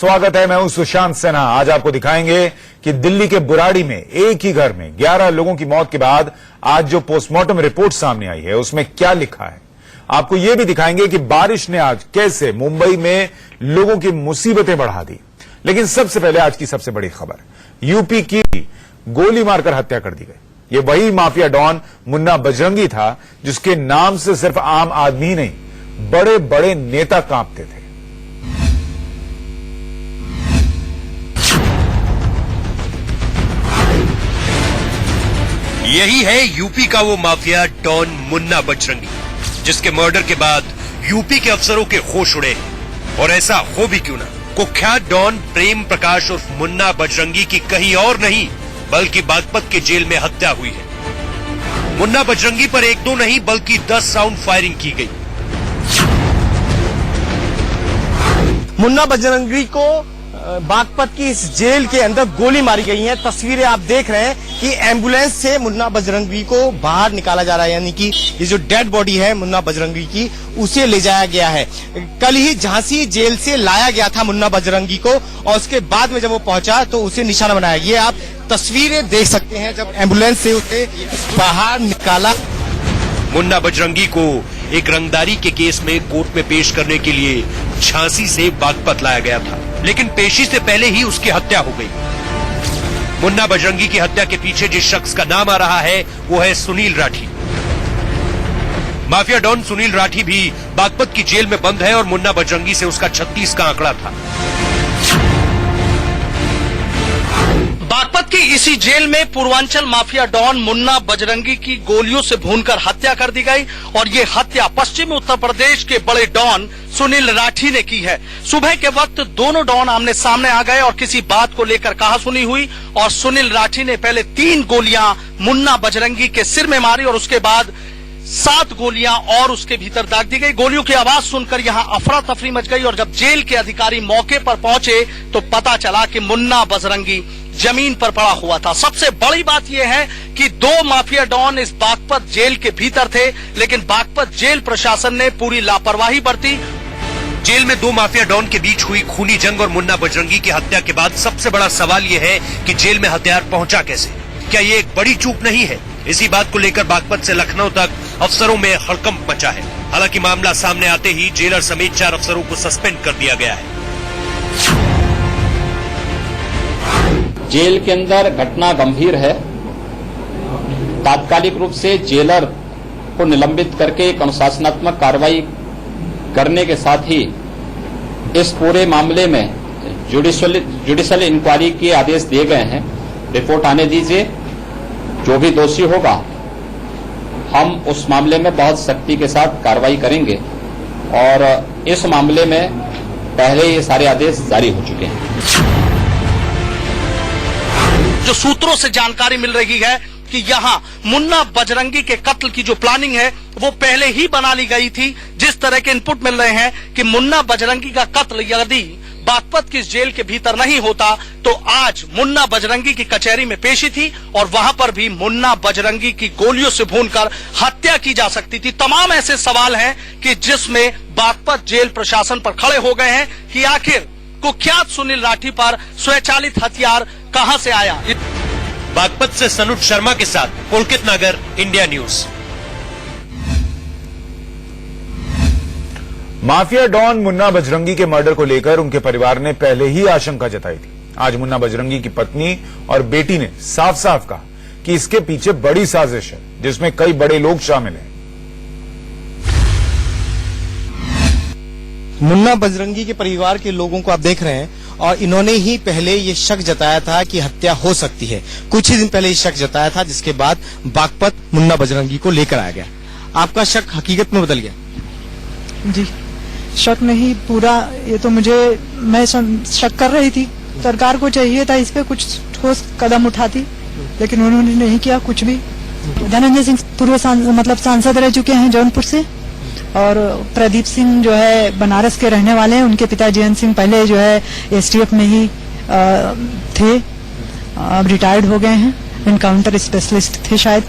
स्वागत है, मैं हूं सुशांत सिन्हा। आज आपको दिखाएंगे कि दिल्ली के बुराड़ी में एक ही घर में 11 लोगों की मौत के बाद आज जो पोस्टमार्टम रिपोर्ट सामने आई है उसमें क्या लिखा है। आपको यह भी दिखाएंगे कि बारिश ने आज कैसे मुंबई में लोगों की मुसीबतें बढ़ा दी। लेकिन सबसे पहले आज की सबसे बड़ी खबर, यूपी की गोली मारकर हत्या कर दी गई। ये वही माफिया डॉन मुन्ना बजरंगी था जिसके नाम से सिर्फ आम आदमी ही नहीं, बड़े बड़े नेता कांपते थे। यही है यूपी का वो माफिया डॉन मुन्ना बजरंगी, जिसके मर्डर के बाद यूपी के अफसरों के होश उड़े। और ऐसा हो भी क्यों ना, कुख्यात डॉन प्रेम प्रकाश उर्फ मुन्ना बजरंगी की कहीं और नहीं बल्कि बागपत के जेल में हत्या हुई है। मुन्ना बजरंगी पर 1-2 नहीं बल्कि 10 राउंड फायरिंग की गई। मुन्ना बजरंगी को बागपत की इस जेल के अंदर गोली मारी गई है। तस्वीरें आप देख रहे हैं कि एम्बुलेंस से मुन्ना बजरंगी को बाहर निकाला जा रहा है, यानी कि ये जो डेड बॉडी है मुन्ना बजरंगी की उसे ले जाया गया है। कल ही झांसी जेल से लाया गया था मुन्ना बजरंगी को और उसके बाद में जब वो पहुंचा तो उसे निशाना बनाया। ये आप तस्वीरें देख सकते हैं जब एम्बुलेंस से उसे बाहर निकाला। मुन्ना बजरंगी को एक रंगदारी के केस में कोर्ट में पेश करने के लिए झांसी से बागपत लाया गया था, लेकिन पेशी से पहले ही उसकी हत्या हो गई। मुन्ना बजरंगी की हत्या के पीछे जिस शख्स का नाम आ रहा है वो है सुनील राठी। माफिया डॉन सुनील राठी भी बागपत की जेल में बंद है और मुन्ना बजरंगी से उसका 36 का आंकड़ा था। बागपत की इसी जेल में पूर्वांचल माफिया डॉन मुन्ना बजरंगी की गोलियों से भूनकर हत्या कर दी गई और ये हत्या पश्चिमी उत्तर प्रदेश के बड़े डॉन सुनील राठी ने की है। सुबह के वक्त दोनों डॉन आमने सामने आ गए और किसी बात को लेकर कहासुनी हुई और सुनील राठी ने पहले 3 गोलियां मुन्ना बजरंगी के सिर में मारी और उसके बाद 7 गोलियां और उसके भीतर दाग दी गई। गोलियों की आवाज सुनकर यहां अफरा तफरी मच गई और जब जेल के अधिकारी मौके पर पहुंचे तो पता चला कि मुन्ना बजरंगी जमीन पर पड़ा हुआ था। सबसे बड़ी बात यह है कि 2 माफिया डॉन इस बागपत जेल के भीतर थे, लेकिन बागपत जेल प्रशासन ने पूरी लापरवाही बरती। जेल में 2 माफिया डॉन के बीच हुई खूनी जंग और मुन्ना बजरंगी की हत्या के बाद सबसे बड़ा सवाल यह है कि जेल में हथियार पहुंचा कैसे। क्या ये एक बड़ी चूक नहीं है? इसी बात को लेकर बागपत से लखनऊ तक अफसरों में हड़कंप मचा है। हालांकि मामला सामने आते ही जेलर समेत 4 अफसरों को सस्पेंड कर दिया गया है। जेल के अंदर घटना गंभीर है। तात्कालिक रूप से जेलर को निलंबित करके एक अनुशासनात्मक कार्रवाई करने के साथ ही इस पूरे मामले में जुडिशियल इंक्वायरी के आदेश दिए गए हैं। रिपोर्ट आने दीजिए, जो भी दोषी होगा हम उस मामले में बहुत सख्ती के साथ कार्रवाई करेंगे और इस मामले में पहले ये सारे आदेश जारी हो चुके हैं। जो सूत्रों से जानकारी मिल रही है कि यहाँ मुन्ना बजरंगी के कत्ल की जो प्लानिंग है वो पहले ही बना ली गई थी। जिस तरह के इनपुट मिल रहे हैं कि मुन्ना बजरंगी का कत्ल यदि बागपत की जेल के भीतर नहीं होता तो आज मुन्ना बजरंगी की कचहरी में पेशी थी और वहां पर भी मुन्ना बजरंगी की गोलियों से भूनकर हत्या की जा सकती थी। तमाम ऐसे सवाल हैं कि जिसमें बागपत जेल प्रशासन पर खड़े हो गए हैं कि आखिर कुख्यात सुनील राठी पर स्वचालित हथियार कहां से आया। बागपत से सनुज शर्मा के साथ Pulkit Nagar, India news. Mafia don Munna Bajrangi के मर्डर को लेकर उनके परिवार ने पहले ही आशंका जताई थी। आज मुन्ना बजरंगी की पत्नी और बेटी ने साफ साफ कहा कि इसके पीछे बड़ी साजिश है जिसमें कई बड़े लोग शामिल हैं। मुन्ना बजरंगी के परिवार के लोगों को आप देख रहे हैं और इन्होंने ही पहले ये शक जताया था कि हत्या हो सकती है। कुछ ही दिन पहले ये शक जताया था जिसके बाद बागपत मुन्ना बजरंगी को लेकर आया गया। आपका शक हकीकत में बदल गया? जी, शक नहीं, पूरा ये तो मैं शक कर रही थी। सरकार को चाहिए था इस पे कुछ ठोस कदम उठाती, लेकिन उन्होंने नहीं किया कुछ भी। धनंजय सिंह पूर्व सांसद रह चुके हैं जौनपुर से और प्रदीप सिंह जो है बनारस के रहने वाले हैं। उनके पिता जयंत सिंह पहले जो है एसटीएफ में ही थे, अब रिटायर्ड हो गए हैं, एनकाउंटर स्पेशलिस्ट थे शायद।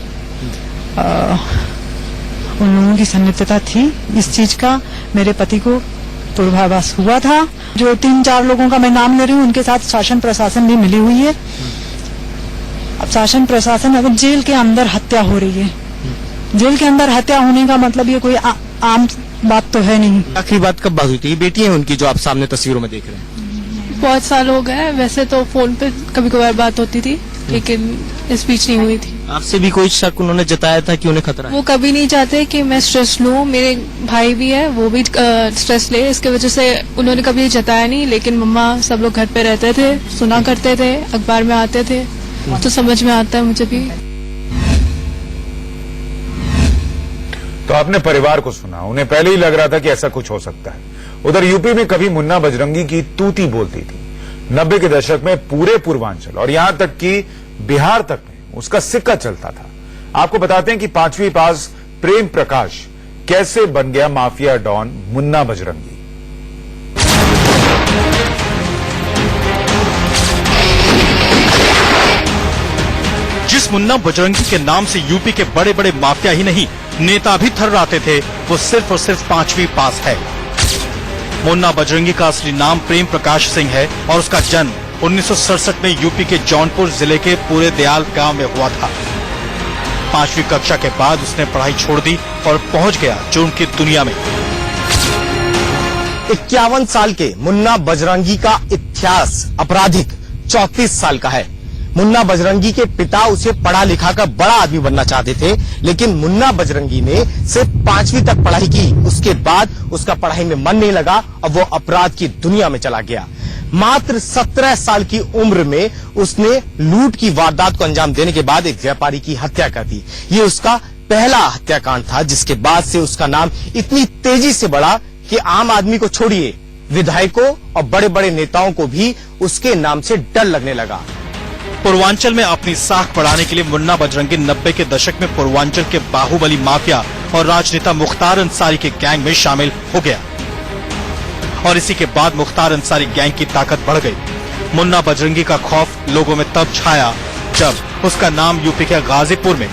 उन लोगों की संलिप्तता थी इस चीज का। मेरे पति को पूर्वाभास हुआ था। जो 3-4 लोगों का मैं नाम ले रही हूँ, उनके साथ शासन प्रशासन भी मिली हुई है। अब शासन प्रशासन, अगर जेल के अंदर हत्या हो रही है, जेल के अंदर हत्या होने का मतलब ये कोई आम बात तो है नहीं। आखिरी बात कब बात हुई थी? बेटी है उनकी जो आप सामने तस्वीरों में देख रहे हैं। बहुत साल हो गए। वैसे तो फोन पे कभी कभार बात होती थी, लेकिन इस बीच नहीं हुई थी। आपसे भी कोई शक उन्होंने जताया था कि उन्हें खतरा है? वो कभी नहीं चाहते कि मैं स्ट्रेस लूं। मेरे भाई भी है, वो भी स्ट्रेस ले, इसके वजह से उन्होंने कभी जताया नहीं। लेकिन मम्मा सब लोग घर पे रहते थे, सुना करते थे, अखबार में आते थे, तो समझ में आता है मुझे भी। तो आपने परिवार को सुना, उन्हें पहले ही लग रहा था कि ऐसा कुछ हो सकता है। उधर यूपी में कभी मुन्ना बजरंगी की तूती बोलती थी। 90 के दशक में पूरे पूर्वांचल और यहां तक कि बिहार तक में उसका सिक्का चलता था। आपको बताते हैं कि 5वीं पास प्रेम प्रकाश कैसे बन गया माफिया डॉन मुन्ना बजरंगी। जिस मुन्ना बजरंगी के नाम से यूपी के बड़े बड़े माफिया ही नहीं, नेता भी थर्राते थे, वो सिर्फ और सिर्फ 5वीं पास है। मुन्ना बजरंगी का असली नाम प्रेम प्रकाश सिंह है और उसका जन्म 1967 में यूपी के जौनपुर जिले के पूरे दयाल गांव में हुआ था। 5वीं कक्षा के बाद उसने पढ़ाई छोड़ दी और पहुंच गया जुर्म की दुनिया में। 51 साल के मुन्ना बजरंगी का इतिहास आपराधिक 34 साल का है। मुन्ना बजरंगी के पिता उसे पढ़ा लिखा कर बड़ा आदमी बनना चाहते थे, लेकिन मुन्ना बजरंगी ने सिर्फ 5वीं तक पढ़ाई की। उसके बाद उसका पढ़ाई में मन नहीं लगा और वो अपराध की दुनिया में चला गया। मात्र 17 साल की उम्र में उसने लूट की वारदात को अंजाम देने के बाद एक व्यापारी की हत्या कर दी। ये उसका पहला हत्याकांड था, जिसके बाद से उसका नाम इतनी तेजी से बढ़ा कि आम आदमी को छोड़िए, विधायकों और बड़े बड़े नेताओं को भी उसके नाम से डर लगने लगा। पूर्वांचल में अपनी साख बढ़ाने के लिए मुन्ना बजरंगी 90 के दशक में पूर्वांचल के बाहुबली माफिया और राजनेता मुख्तार अंसारी के गैंग में शामिल हो गया और इसी के बाद मुख्तार अंसारी गैंग की ताकत बढ़ गई। मुन्ना बजरंगी का खौफ लोगों में तब छाया जब उसका नाम यूपी के गाजीपुर में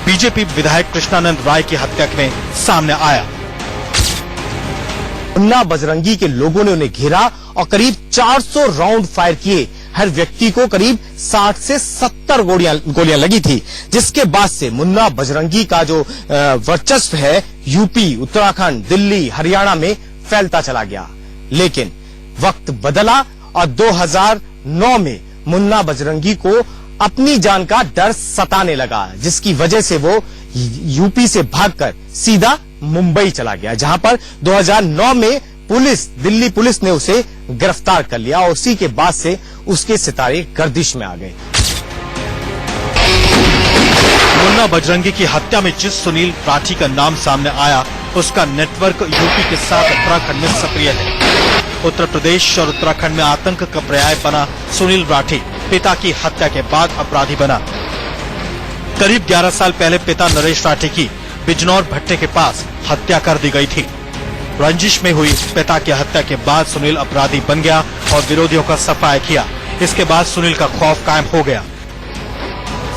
बीजेपी विधायक कृष्णानंद राय की हत्या में सामने आया। मुन्ना बजरंगी के लोगों ने उन्हें घेरा और करीब 400 राउंड फायर किए। हर व्यक्ति को करीब 60 से 70 गोलियां लगी थी, जिसके बाद से मुन्ना बजरंगी का जो वर्चस्व है यूपी, उत्तराखंड, दिल्ली, हरियाणा में फैलता चला गया। लेकिन वक्त बदला और 2009 में मुन्ना बजरंगी को अपनी जान का डर सताने लगा, जिसकी वजह से वो यूपी से भागकर सीधा मुंबई चला गया, जहां पर 2009 में दिल्ली पुलिस ने उसे गिरफ्तार कर लिया और उसी के बाद से उसके सितारे गर्दिश में आ गए। मुन्ना बजरंगी की हत्या में जिस सुनील राठी का नाम सामने आया, उसका नेटवर्क यूपी के साथ उत्तराखंड में सक्रिय है। उत्तर प्रदेश और उत्तराखंड में आतंक का पर्याय बना सुनील राठी पिता की हत्या के बाद अपराधी बना। करीब 11 साल पहले पिता नरेश राठी की बिजनौर भट्टे के पास हत्या कर दी गई थी। रंजिश में हुई पिता की हत्या के बाद सुनील अपराधी बन गया और विरोधियों का सफाया किया। इसके बाद सुनील का खौफ कायम हो गया।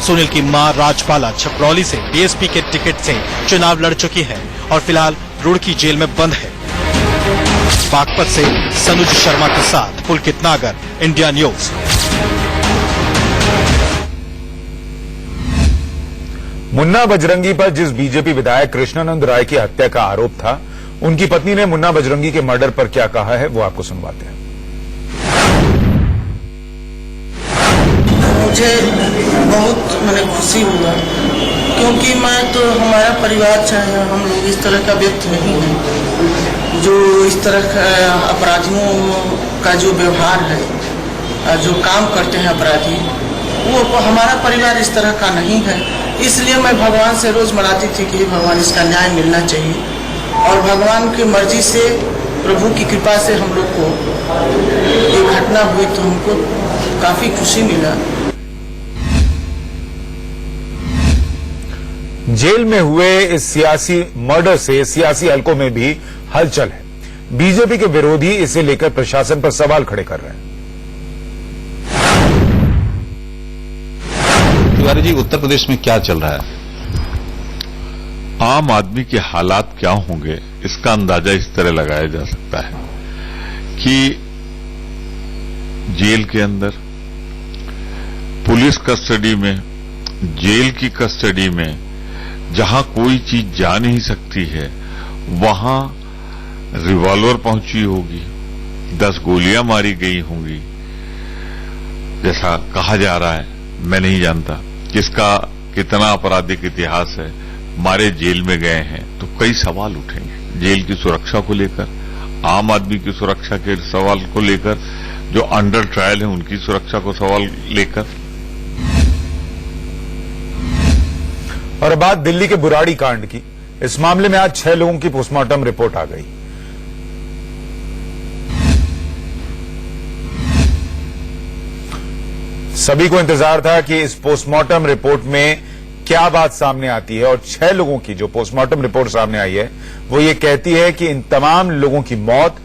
सुनील की मां राजपाला छपरौली से बीएसपी के टिकट से चुनाव लड़ चुकी है और फिलहाल रुड़की जेल में बंद है। बागपत से सनुज शर्मा के साथ पुलकित नागर, इंडिया न्यूज। मुन्ना बजरंगी पर जिस बीजेपी विधायक कृष्णानंद राय की हत्या का आरोप था, उनकी पत्नी ने मुन्ना बजरंगी के मर्डर पर क्या कहा है, वो आपको सुनवाते हैं। मुझे बहुत खुशी हुआ, क्योंकि मैं तो हमारा परिवार चाहे हम लोग इस तरह का व्यक्ति नहीं है जो इस तरह का अपराधियों का जो व्यवहार है, जो काम करते हैं अपराधी, वो हमारा परिवार इस तरह का नहीं है। इसलिए मैं भगवान से रोज मनाती थी कि भगवान इसका न्याय मिलना चाहिए, और भगवान की मर्जी से, प्रभु की कृपा से हम लोग को ये घटना हुई तो हमको काफी खुशी मिला। जेल में हुए इस सियासी मर्डर से सियासी हलकों में भी हलचल है। बीजेपी के विरोधी इसे लेकर प्रशासन पर सवाल खड़े कर रहे हैं। तिवारी जी, उत्तर प्रदेश में क्या चल रहा है? आम आदमी के हालात क्या होंगे, इसका अंदाजा इस तरह लगाया जा सकता है कि जेल के अंदर पुलिस कस्टडी में, जेल की कस्टडी में जहां कोई चीज जा नहीं सकती है वहां रिवॉल्वर पहुंची होगी, 10 गोलियां मारी गई होंगी, जैसा कहा जा रहा है। मैं नहीं जानता किसका कितना आपराधिक इतिहास है, मारे जेल में गए हैं, तो कई सवाल उठेंगे जेल की सुरक्षा को लेकर, आम आदमी की सुरक्षा के सवाल को लेकर, जो अंडर ट्रायल है उनकी सुरक्षा को सवाल लेकर। और अब बात दिल्ली के बुराड़ी कांड की। इस मामले में आज 6 लोगों की पोस्टमार्टम रिपोर्ट आ गई। सभी को इंतजार था कि इस पोस्टमार्टम रिपोर्ट में क्या बात सामने आती है, और 6 लोगों की जो पोस्टमार्टम रिपोर्ट सामने आई है वो ये कहती है कि इन तमाम लोगों की मौत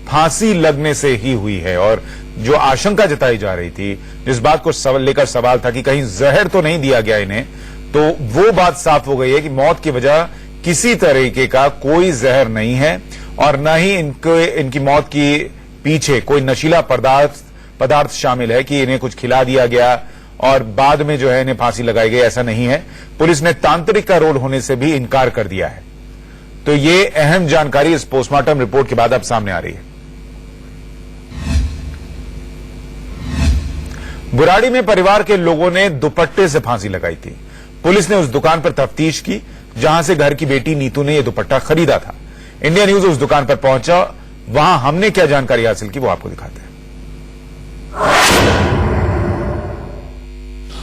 फांसी लगने से ही हुई है। और जो आशंका जताई जा रही थी, जिस बात को लेकर सवाल था कि कहीं जहर तो नहीं दिया गया इन्हें, तो वो बात साफ हो गई है कि मौत की वजह किसी तरीके का कोई जहर नहीं है, और न ही इनकी मौत की पीछे कोई नशीला पदार्थ शामिल है कि इन्हें कुछ खिला दिया गया और बाद में जो है इन्हें फांसी लगाई गई, ऐसा नहीं है। पुलिस ने तांत्रिक का रोल होने से भी इनकार कर दिया है। तो ये अहम जानकारी इस पोस्टमार्टम रिपोर्ट के बाद अब सामने आ रही है। बुराड़ी में परिवार के लोगों ने दुपट्टे से फांसी लगाई थी। पुलिस ने उस दुकान पर तफ्तीश की जहां से घर की बेटी नीतू ने यह दुपट्टा खरीदा था। इंडिया न्यूज उस दुकान पर पहुंचा, वहां हमने क्या जानकारी हासिल की वो आपको दिखाते हैं।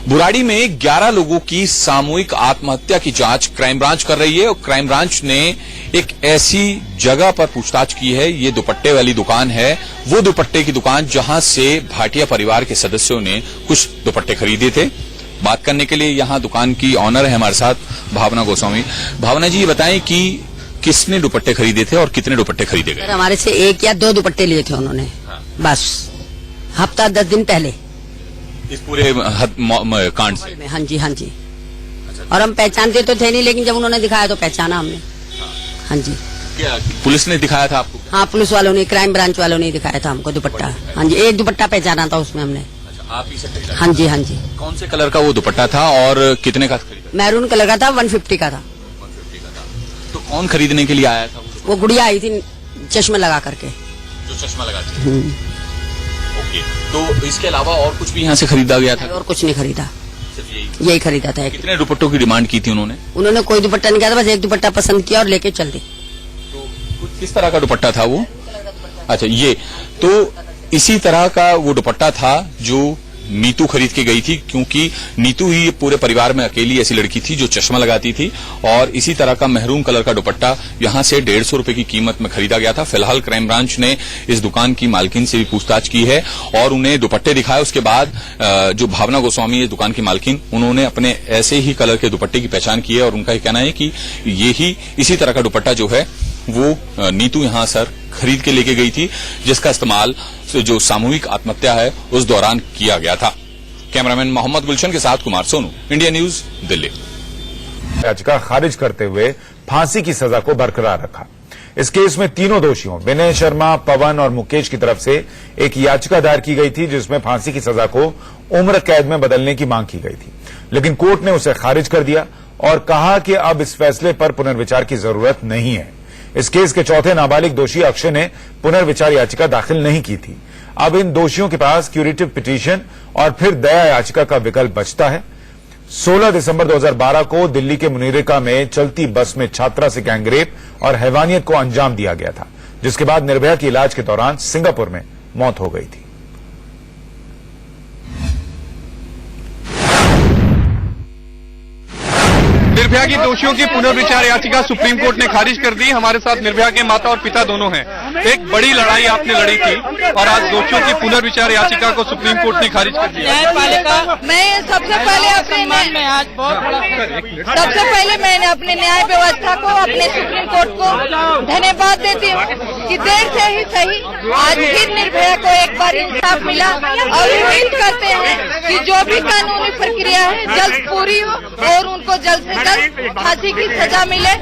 बुराड़ी में 11 लोगों की सामूहिक आत्महत्या की जांच क्राइम ब्रांच कर रही है, और क्राइम ब्रांच ने एक ऐसी जगह पर पूछताछ की है, ये दुपट्टे वाली दुकान है, वो दुपट्टे की दुकान जहां से भाटिया परिवार के सदस्यों ने कुछ दुपट्टे खरीदे थे। बात करने के लिए यहां दुकान की ऑनर है हमारे साथ, भावना गोस्वामी। भावना जी, ये बताएं कि किसने दुपट्टे खरीदे थे और कितने दुपट्टे खरीदे गए? हमारे से 1 या 2 दुपट्टे लिए थे उन्होंने, बस हफ्ता 10 दिन पहले इस पूरे कांड से। हाँ जी, हाँ जी। और हम पहचानते तो थे नहीं, लेकिन जब उन्होंने दिखाया तो पहचाना हमने। हाँ जी। क्या पुलिस ने दिखाया था आपको? हाँ, पुलिस वालों ने, क्राइम ब्रांच वालों ने दिखाया था हमको दुपट्टा। हाँ जी, एक दुपट्टा पहचाना था उसमें हमने। आप ही से खरीदा? हाँ जी, हाँ जी। कौन से कलर का वो दुपट्टा था और कितने का खरीदा? मैरून कलर का था, 150 का था। 150 का था। तो कौन खरीदने के लिए आया था? वो गुड़िया आई थी चश्मा लगा करके, जो चश्मा लगाती है। ओके, तो इसके अलावा और कुछ भी यहाँ से खरीदा गया था? और कुछ नहीं खरीदा, सिर्फ यही खरीदा था। कितने दुपट्टों की डिमांड की थी उन्होंने? उन्होंने कोई दुपट्टा नहीं किया था, बस एक दुपट्टा पसंद किया और लेके चल दी। तो किस तरह का दुपट्टा था वो? अच्छा, ये तो इसी तरह का वो दुपट्टा था जो नीतू खरीद के गई थी, क्योंकि नीतू ही पूरे परिवार में अकेली ऐसी लड़की थी जो चश्मा लगाती थी, और इसी तरह का मेहरून कलर का दुपट्टा यहां से 150 रुपए की कीमत में खरीदा गया था। फिलहाल क्राइम ब्रांच ने इस दुकान की मालकिन से भी पूछताछ की है और उन्हें दुपट्टे दिखाए। उसके बाद जो भावना गोस्वामी है दुकान की मालकिन, उन्होंने अपने ऐसे ही कलर के दुपट्टे की पहचान की है, और उनका कहना है कि इसी तरह का दुपट्टा जो है वो नीतू यहां सर खरीद के लेके गई थी, जिसका इस्तेमाल जो सामूहिक आत्महत्या है उस दौरान किया गया था। कैमरामैन मोहम्मद गुलशन के साथ कुमार सोनू, इंडिया न्यूज, दिल्ली। याचिका खारिज करते हुए फांसी की सजा को बरकरार रखा। इस केस में तीनों दोषियों विनय शर्मा, पवन और मुकेश की तरफ से एक याचिका दायर की गई थी, जिसमें फांसी की सजा को उम्र कैद में बदलने की मांग की गई थी, लेकिन कोर्ट ने उसे खारिज कर दिया और कहा कि अब इस फैसले पर पुनर्विचार की जरूरत नहीं है। इस केस के चौथे नाबालिग दोषी अक्षय ने पुनर्विचार याचिका दाखिल नहीं की थी। अब इन दोषियों के पास क्यूरेटिव पिटीशन और फिर दया याचिका का विकल्प बचता है। 16 दिसंबर 2012 को दिल्ली के मुनीरिका में चलती बस में छात्रा से गैंगरेप और हैवानियत को अंजाम दिया गया था, जिसके बाद निर्भया की इलाज के दौरान सिंगापुर में मौत हो गई थी। निर्भया की दोषियों की पुनर्विचार याचिका सुप्रीम कोर्ट ने खारिज कर दी। हमारे साथ निर्भया के माता और पिता दोनों हैं। एक बड़ी लड़ाई आपने लड़ी थी और आज दोषियों की पुनर्विचार याचिका को सुप्रीम कोर्ट ने खारिज कर दिया। न्यायपालिका, मैं सबसे पहले मैंने अपने न्याय व्यवस्था को, अपने सुप्रीम कोर्ट को धन्यवाद देती हूँ कि देर से ही सही आज फिर निर्भया को एक बार इंसाफ मिला, और उम्मीद करते हैं कि जो भी कानूनी प्रक्रिया है जल्द पूरी हो और उनको जल्द से जल्द फांसी की सजा मिले।